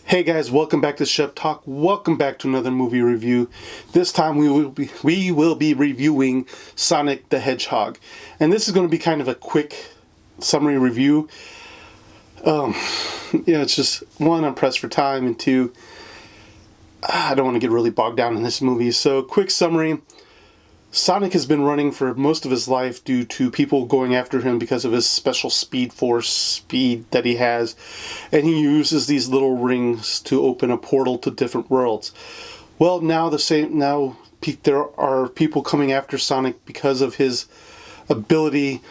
Hey guys, welcome back to Shep Talk. Welcome back to another movie review. This time we will be reviewing Sonic the Hedgehog. And this is going to be kind of a quick summary review. It's just one, I'm pressed for time, and two, I don't want to get really bogged down in this movie. So, quick summary. Sonic has been running for most of his life due to people going after him because of his special speed that he has, and he uses these little rings to open a portal to different worlds. Well, now there are people coming after Sonic because of his ability,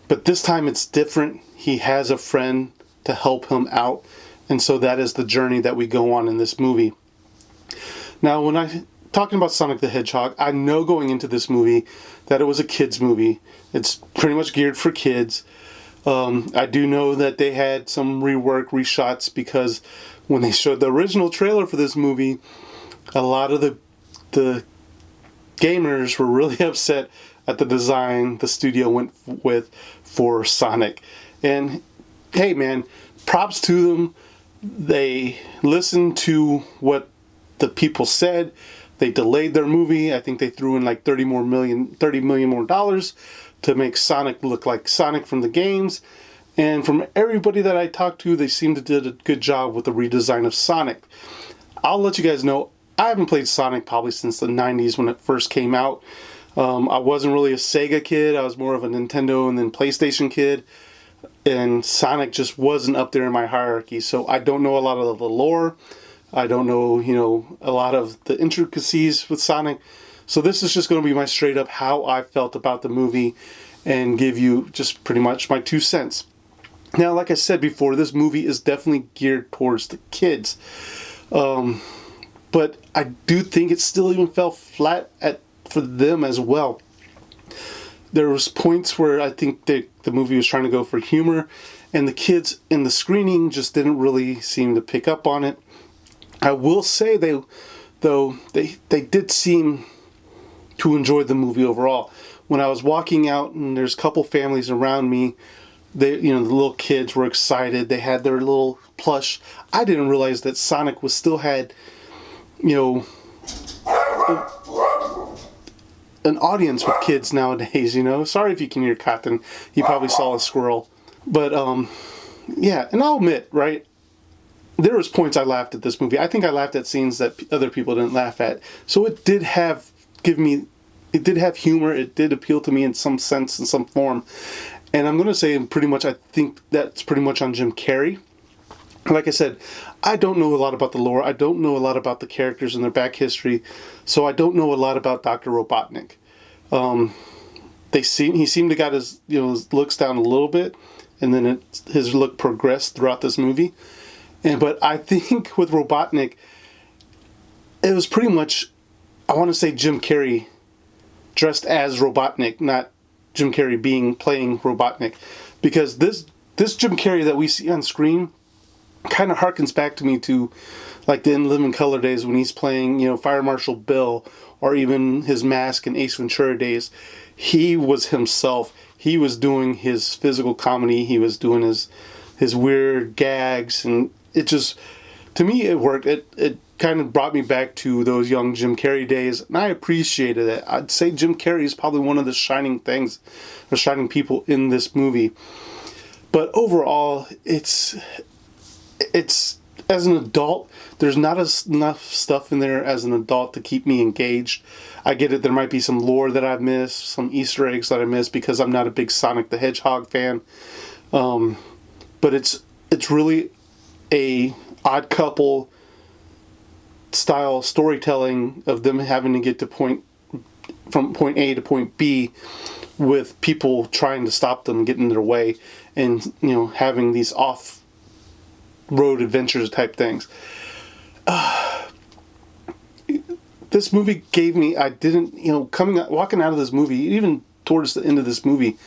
but this time it's different. He has a friend to help him out, and so that is the journey that we go on in this movie. Now, talking about Sonic the Hedgehog, I know going into this movie that it was a kid's movie. It's pretty much geared for kids. I do know that they had some reshots, because when they showed the original trailer for this movie, a lot of the gamers were really upset at the design the studio went with for Sonic. And hey man, props to them. They listened to what the people said. They delayed their movie. I think they threw in like $30 million more to make Sonic look like Sonic from the games. And from everybody that I talked to, they seemed to did a good job with the redesign of Sonic. I'll let you guys know, I haven't played Sonic probably since the 90s when it first came out. I wasn't really a Sega kid. I was more of a Nintendo and then PlayStation kid. And Sonic just wasn't up there in my hierarchy. So I don't know a lot of the lore. I don't know, a lot of the intricacies with Sonic. So this is just going to be my straight up how I felt about the movie and give you just pretty much my 2 cents. Now, like I said before, this movie is definitely geared towards the kids. But I do think it still even fell flat for them as well. There was points where I think the movie was trying to go for humor, and the kids in the screening just didn't really seem to pick up on it. I will say they did seem to enjoy the movie overall. When I was walking out and there's a couple families around me, the little kids were excited. They had their little plush. I didn't realize that Sonic still had, an audience with kids nowadays. Sorry if you can hear Cotton. He probably saw a squirrel. But yeah, and I'll admit, right? There was points I laughed at this movie. I think I laughed at scenes that other people didn't laugh at. So it did have humor. It did appeal to me in some sense, in some form. And I'm going to say pretty much, I think that's pretty much on Jim Carrey. Like I said, I don't know a lot about the lore. I don't know a lot about the characters and their back history. So I don't know a lot about Dr. Robotnik. He seemed to got his looks down a little bit, and then his look progressed throughout this movie. But I think with Robotnik, it was pretty much, I want to say Jim Carrey dressed as Robotnik, not Jim Carrey playing Robotnik. Because this Jim Carrey that we see on screen kind of harkens back to me to like the In Living Color days when he's playing, Fire Marshal Bill, or even his Mask in Ace Ventura days. He was himself. He was doing his physical comedy. He was doing his weird gags, and it just, to me, it worked. It kind of brought me back to those young Jim Carrey days, and I appreciated it. I'd say Jim Carrey is probably one of the shining people in this movie. But overall, it's as an adult, there's not enough stuff in there as an adult to keep me engaged. I get it, there might be some lore that I've missed, some Easter eggs that I missed because I'm not a big Sonic the Hedgehog fan. But it's really a Odd Couple style storytelling of them having to get from point A to point B with people trying to stop them, getting in their way, and having these off-road adventures type things. This movie gave me, walking out of this movie, even towards the end of this movie,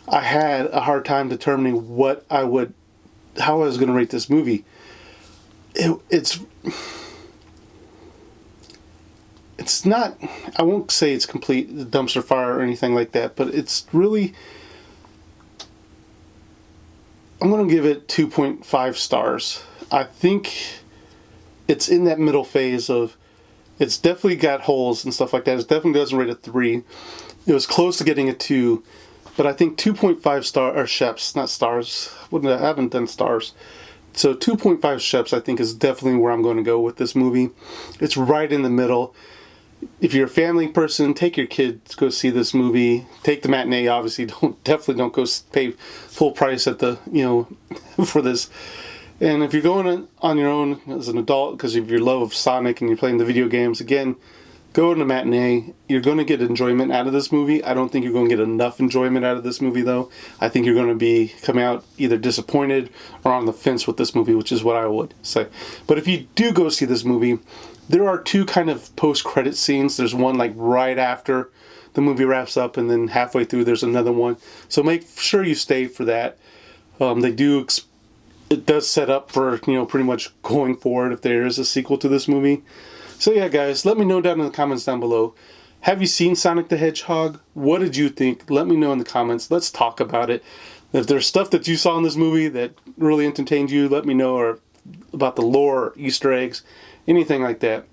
I had a hard time determining how I was going to rate this movie. It's not, I won't say it's complete dumpster fire or anything like that, but it's really, I'm going to give it 2.5 stars. I think it's in that middle phase of, it's definitely got holes and stuff like that. It definitely doesn't rate a 3. It was close to getting a 2, but I think 2.5 star or Sheps, not stars. I haven't done stars. So 2.5 Sheps I think is definitely where I'm going to go with this movie. It's right in the middle. If you're a family person, take your kids, go see this movie. Take the matinee, obviously. Definitely don't go pay full price at the, for this. And if you're going on your own as an adult, because of your love of Sonic and you're playing the video games, again, go to the matinee. You're going to get enjoyment out of this movie. I don't think you're going to get enough enjoyment out of this movie, though. I think you're going to be coming out either disappointed or on the fence with this movie, which is what I would say. But if you do go see this movie, there are 2 kind of post-credit scenes. There's one like right after the movie wraps up, and then halfway through there's another one. So make sure you stay for that. It does set up for, pretty much going forward if there is a sequel to this movie. So yeah, guys, let me know down in the comments down below. Have you seen Sonic the Hedgehog? What did you think? Let me know in the comments. Let's talk about it. If there's stuff that you saw in this movie that really entertained you, let me know, or about the lore, or Easter eggs, anything like that.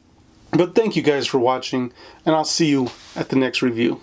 But thank you guys for watching, and I'll see you at the next review.